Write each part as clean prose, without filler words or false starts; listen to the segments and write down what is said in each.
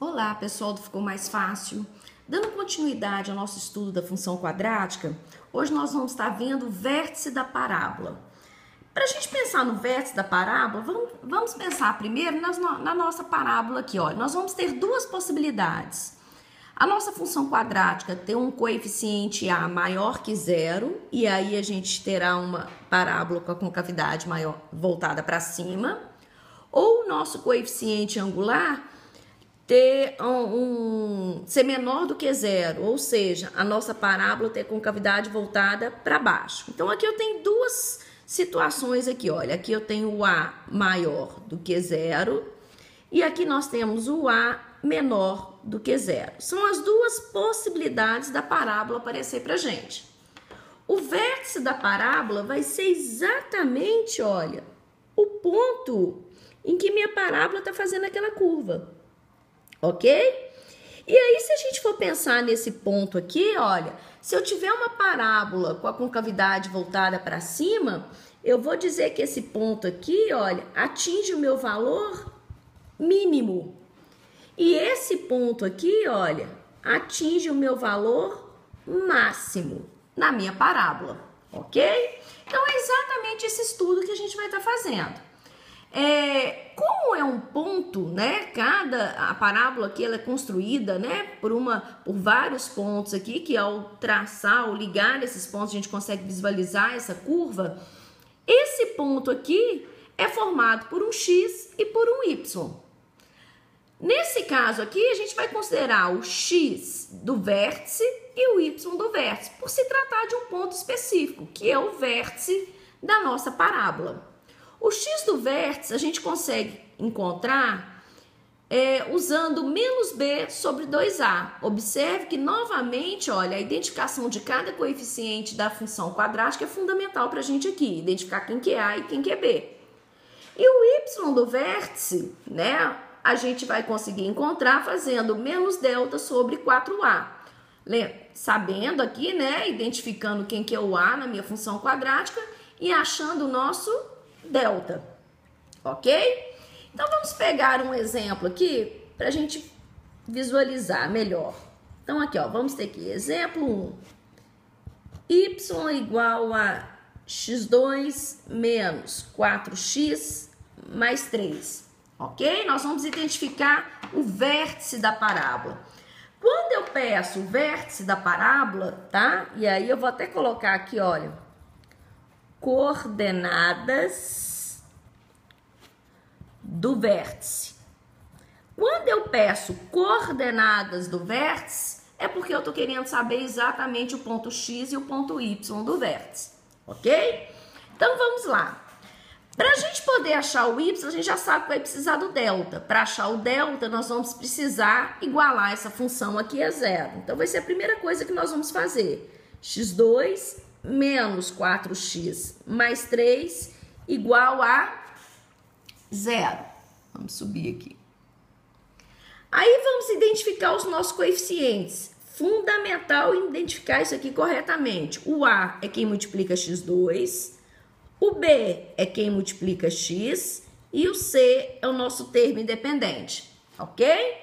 Olá, pessoal do Ficou Mais Fácil. Dando continuidade ao nosso estudo da função quadrática, hoje nós vamos estar vendo o vértice da parábola. Para a gente pensar no vértice da parábola, vamos pensar primeiro na nossa parábola aqui. Olha, nós vamos ter duas possibilidades. A nossa função quadrática tem um coeficiente A maior que zero, e aí a gente terá uma parábola com a concavidade maior voltada para cima, ou o nosso coeficiente angular ser menor do que zero, ou seja, a nossa parábola ter concavidade voltada para baixo. Então aqui eu tenho duas situações aqui, olha, aqui eu tenho o A maior do que zero e aqui nós temos o A menor do que zero. São as duas possibilidades da parábola aparecer para gente. O vértice da parábola vai ser exatamente, olha, o ponto em que minha parábola está fazendo aquela curva. Ok? E aí, se a gente for pensar nesse ponto aqui, olha, se eu tiver uma parábola com a concavidade voltada para cima, eu vou dizer que esse ponto aqui, olha, atinge o meu valor mínimo. E esse ponto aqui, olha, atinge o meu valor máximo na minha parábola, ok? Então, é exatamente esse estudo que a gente vai estar fazendo. Como é um ponto, né? A parábola aqui ela é construída, né? Por vários pontos aqui, que ao traçar ou ligar esses pontos a gente consegue visualizar essa curva. Esse ponto aqui é formado por um X e por um Y. Nesse caso aqui, a gente vai considerar o X do vértice e o Y do vértice, por se tratar de um ponto específico, que é o vértice da nossa parábola. O X do vértice a gente consegue encontrar usando menos B sobre 2A. Observe que, novamente, olha, a identificação de cada coeficiente da função quadrática é fundamental para a gente aqui, identificar quem que é A e quem que é B. E o Y do vértice, né, a gente vai conseguir encontrar fazendo menos delta sobre 4A. Sabendo aqui, né, identificando quem que é o A na minha função quadrática e achando o nosso delta, ok? Então, vamos pegar um exemplo aqui para a gente visualizar melhor. Então, aqui, ó, vamos ter aqui, exemplo 1. Y igual a x2 menos 4x mais 3, ok? Nós vamos identificar o vértice da parábola. Quando eu peço o vértice da parábola, tá? E aí eu vou até colocar aqui, olha, coordenadas do vértice. Quando eu peço coordenadas do vértice, é porque eu estou querendo saber exatamente o ponto X e o ponto Y do vértice, ok? Então, vamos lá. Para a gente poder achar o Y, a gente já sabe que vai precisar do delta. Para achar o delta, nós vamos precisar igualar essa função aqui a zero. Então, vai ser a primeira coisa que nós vamos fazer. x2 menos 4x mais 3 igual a 0. Vamos subir aqui. Aí vamos identificar os nossos coeficientes. Fundamental identificar isso aqui corretamente. O A é quem multiplica x2, o B é quem multiplica x e o C é o nosso termo independente, ok?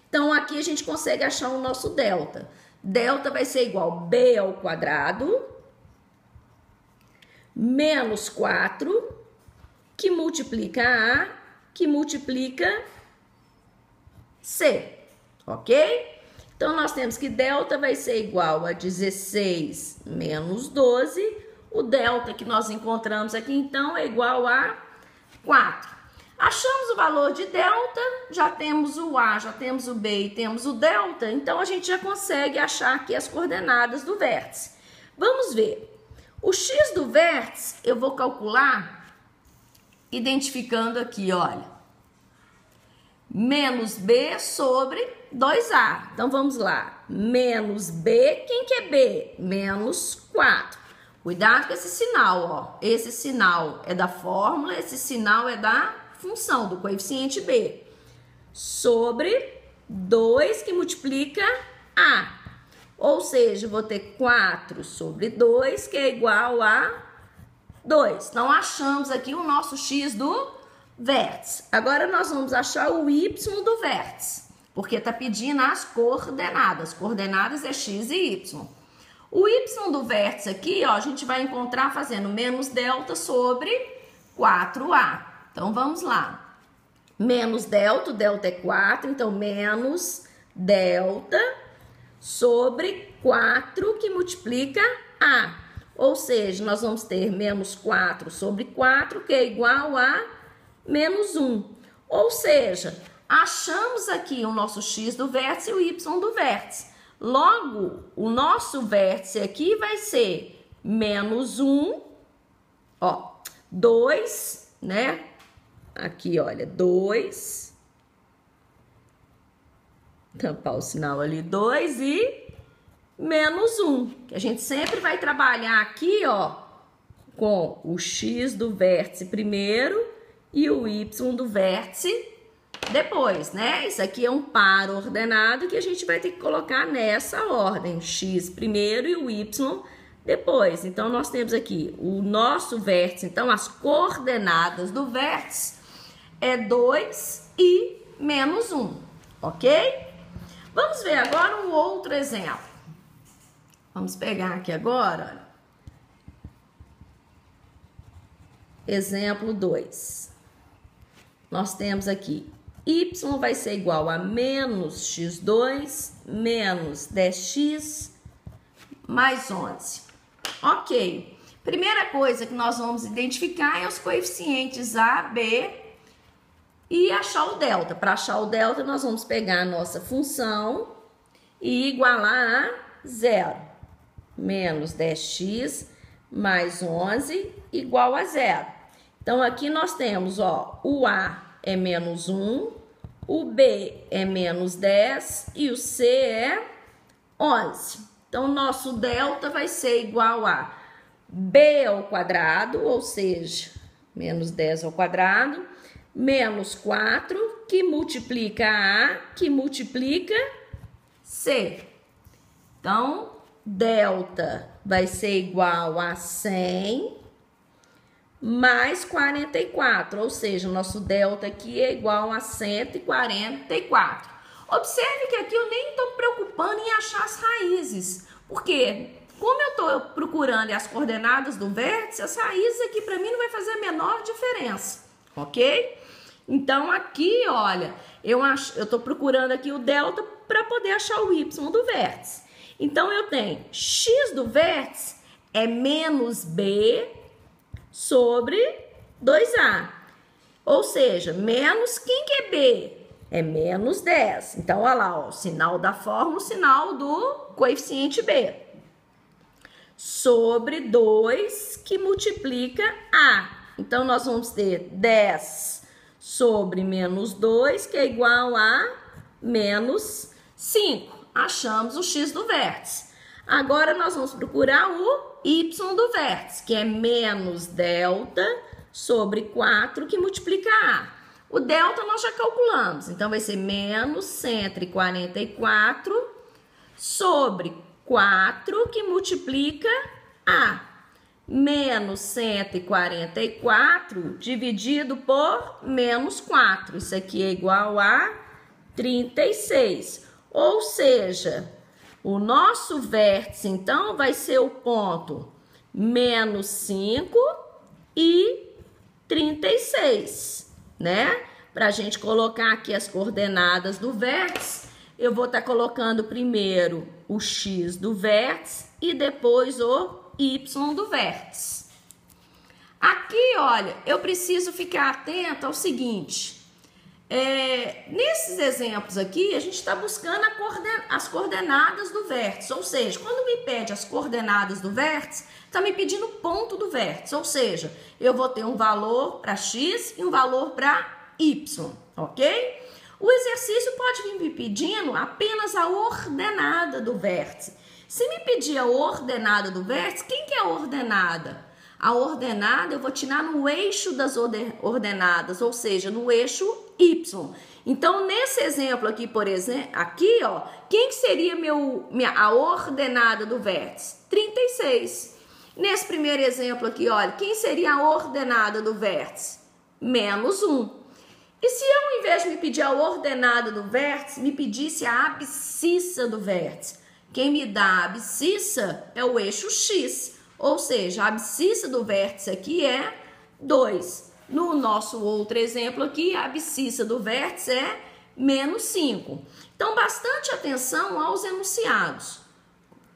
Então aqui a gente consegue achar o nosso delta. Delta vai ser igual a B ao quadrado menos 4, que multiplica A, que multiplica C, ok? Então, nós temos que delta vai ser igual a 16 menos 12. O delta que nós encontramos aqui, então, é igual a 4. Achamos o valor de delta, já temos o A, já temos o B e temos o delta, então, a gente já consegue achar aqui as coordenadas do vértice. Vamos ver. O X do vértice, eu vou calcular identificando aqui, olha, menos B sobre 2A. Então, vamos lá. Menos B, quem que é B? Menos 4. Cuidado com esse sinal, ó. Esse sinal é da fórmula, esse sinal é da função, do coeficiente B. Sobre 2 que multiplica A. Ou seja, eu vou ter 4 sobre 2, que é igual a 2. Então, achamos aqui o nosso X do vértice. Agora, nós vamos achar o Y do vértice. porque está pedindo as coordenadas. Coordenadas é x e y. O y do vértice aqui, ó, a gente vai encontrar fazendo menos delta sobre 4a. Então, vamos lá. Menos delta, o delta é 4, então menos delta sobre 4 que multiplica a. Ou seja, nós vamos ter menos 4 sobre 4, que é igual a menos 1. Ou seja, achamos aqui o nosso x do vértice e o y do vértice. Logo, o nosso vértice aqui vai ser menos 1, ó, 2, né? Aqui, olha, 2. Tampar o sinal ali, 2 e menos 1. Que a gente sempre vai trabalhar aqui, ó, com o x do vértice primeiro e o y do vértice depois, né? Isso aqui é um par ordenado que a gente vai ter que colocar nessa ordem. X primeiro e o y depois. Então, nós temos aqui o nosso vértice. Então, as coordenadas do vértice é 2 e menos 1, ok? Vamos ver agora um outro exemplo. Vamos pegar aqui agora, olha. Exemplo 2. Nós temos aqui y vai ser igual a menos x2 menos 10x mais 11. Ok. Primeira coisa que nós vamos identificar é os coeficientes a, b e achar o delta. Para achar o delta, nós vamos pegar a nossa função e igualar a 0. Menos 10x mais 11 igual a 0. Então, aqui nós temos, ó, o a é menos 1, o b é menos 10 e o c é 11. Então, nosso delta vai ser igual a b ao quadrado, ou seja, menos 10 ao quadrado, menos 4, que multiplica a, que multiplica c. Então, delta vai ser igual a 100 mais 44, ou seja, o nosso delta aqui é igual a 144. Observe que aqui eu nem estou me preocupando em achar as raízes, porque como eu estou procurando as coordenadas do vértice, as raízes aqui para mim não vai fazer a menor diferença, ok? Então aqui, olha, eu estou procurando aqui o delta para poder achar o y do vértice. Então eu tenho x do vértice é menos b sobre 2a. Ou seja, menos quem que é b? É menos 10. Então, olha lá, ó, o sinal da fórmula, o sinal do coeficiente b. Sobre 2 que multiplica a. Então, nós vamos ter 10 sobre menos 2, que é igual a menos 5. Achamos o x do vértice. Agora, nós vamos procurar o y do vértice, que é menos delta sobre 4, que multiplica a. O delta nós já calculamos, então vai ser menos 144 sobre 4, que multiplica a. Menos 144 dividido por menos 4. Isso aqui é igual a 36. Ou seja, o nosso vértice, então, vai ser o ponto menos 5 e 36, né? Para a gente colocar aqui as coordenadas do vértice, eu vou estar colocando primeiro o x do vértice e depois o y do vértice. Aqui, olha, eu preciso ficar atento ao seguinte. Nesses exemplos aqui, a gente está buscando as coordenadas do vértice, ou seja, quando me pede as coordenadas do vértice, está me pedindo o ponto do vértice, ou seja, eu vou ter um valor para x e um valor para y, ok? O exercício pode vir me pedindo apenas a ordenada do vértice. Se me pedir a ordenada do vértice, quem que é a ordenada? A ordenada eu vou tirar no eixo das ordenadas, ou seja, no eixo y. Então, nesse exemplo aqui, por exemplo, aqui, ó, quem que seria a ordenada do vértice? 36. Nesse primeiro exemplo aqui, olha, quem seria a ordenada do vértice? Menos 1. E se eu, ao invés de me pedir a ordenada do vértice, me pedisse a abscissa do vértice? Quem me dá a abscissa é o eixo X, ou seja, a abscissa do vértice aqui é 2. No nosso outro exemplo aqui, a abscissa do vértice é menos 5. Então, bastante atenção aos enunciados.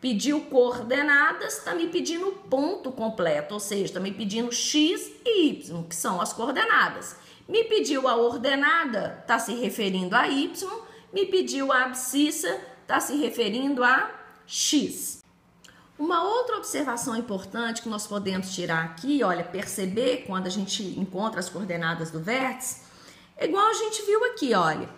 Pediu coordenadas, está me pedindo ponto completo, ou seja, está me pedindo X e Y, que são as coordenadas. Me pediu a ordenada, está se referindo a Y. Me pediu a abscissa, está se referindo a X. Uma outra observação importante que nós podemos tirar aqui, olha, perceber quando a gente encontra as coordenadas do vértice, é igual a gente viu aqui, olha,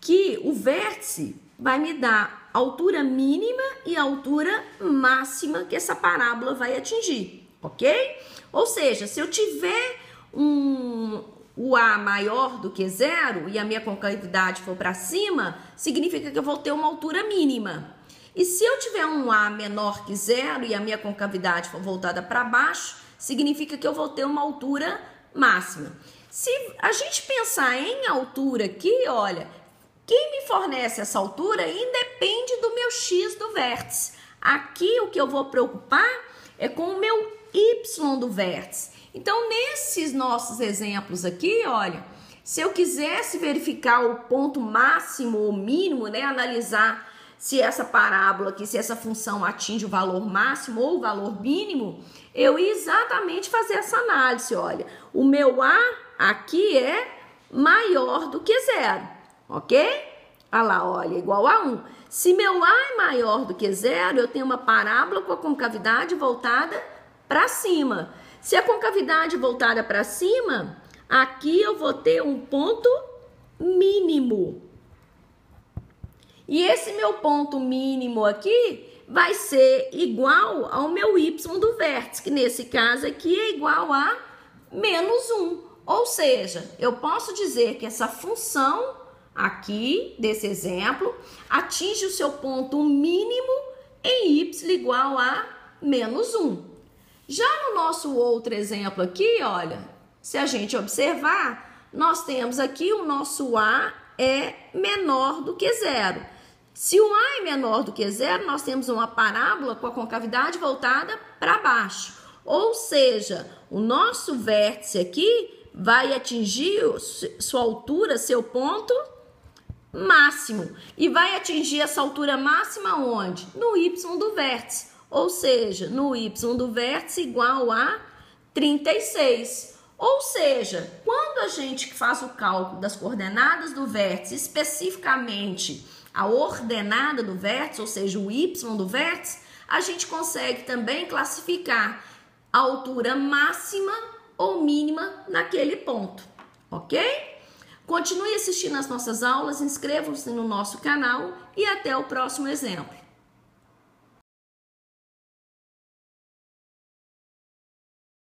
que o vértice vai me dar a altura mínima e a altura máxima que essa parábola vai atingir, ok? Ou seja, se eu tiver o A maior do que 0 e a minha concavidade for para cima, significa que eu vou ter uma altura mínima. E se eu tiver um A menor que 0 e a minha concavidade for voltada para baixo, significa que eu vou ter uma altura máxima. Se a gente pensar em altura aqui, olha, quem me fornece essa altura independe do meu X do vértice. Aqui o que eu vou preocupar é com o meu Y do vértice. Então, nesses nossos exemplos aqui, olha, se eu quisesse verificar o ponto máximo ou mínimo, né, analisar se essa parábola aqui, se essa função atinge o valor máximo ou o valor mínimo, eu ia exatamente fazer essa análise, olha. O meu A aqui é maior do que 0, ok? Olha lá, olha, igual a 1. Se meu A é maior do que 0, eu tenho uma parábola com a concavidade voltada para cima. Se a concavidade voltada para cima, aqui eu vou ter um ponto mínimo. E esse meu ponto mínimo aqui vai ser igual ao meu Y do vértice, que nesse caso aqui é igual a menos 1. Ou seja, eu posso dizer que essa função aqui, desse exemplo, atinge o seu ponto mínimo em Y igual a menos 1. Já no nosso outro exemplo aqui, olha, se a gente observar, nós temos aqui o nosso A é menor do que 0. Se o A é menor do que 0, nós temos uma parábola com a concavidade voltada para baixo. Ou seja, o nosso vértice aqui vai atingir sua altura, seu ponto máximo. E vai atingir essa altura máxima onde? No Y do vértice. Ou seja, no Y do vértice igual a 36. Ou seja, quando a gente faz o cálculo das coordenadas do vértice, especificamente a ordenada do vértice, ou seja, o Y do vértice, a gente consegue também classificar a altura máxima ou mínima naquele ponto, ok? Continue assistindo as nossas aulas, inscrevam-se no nosso canal e até o próximo exemplo.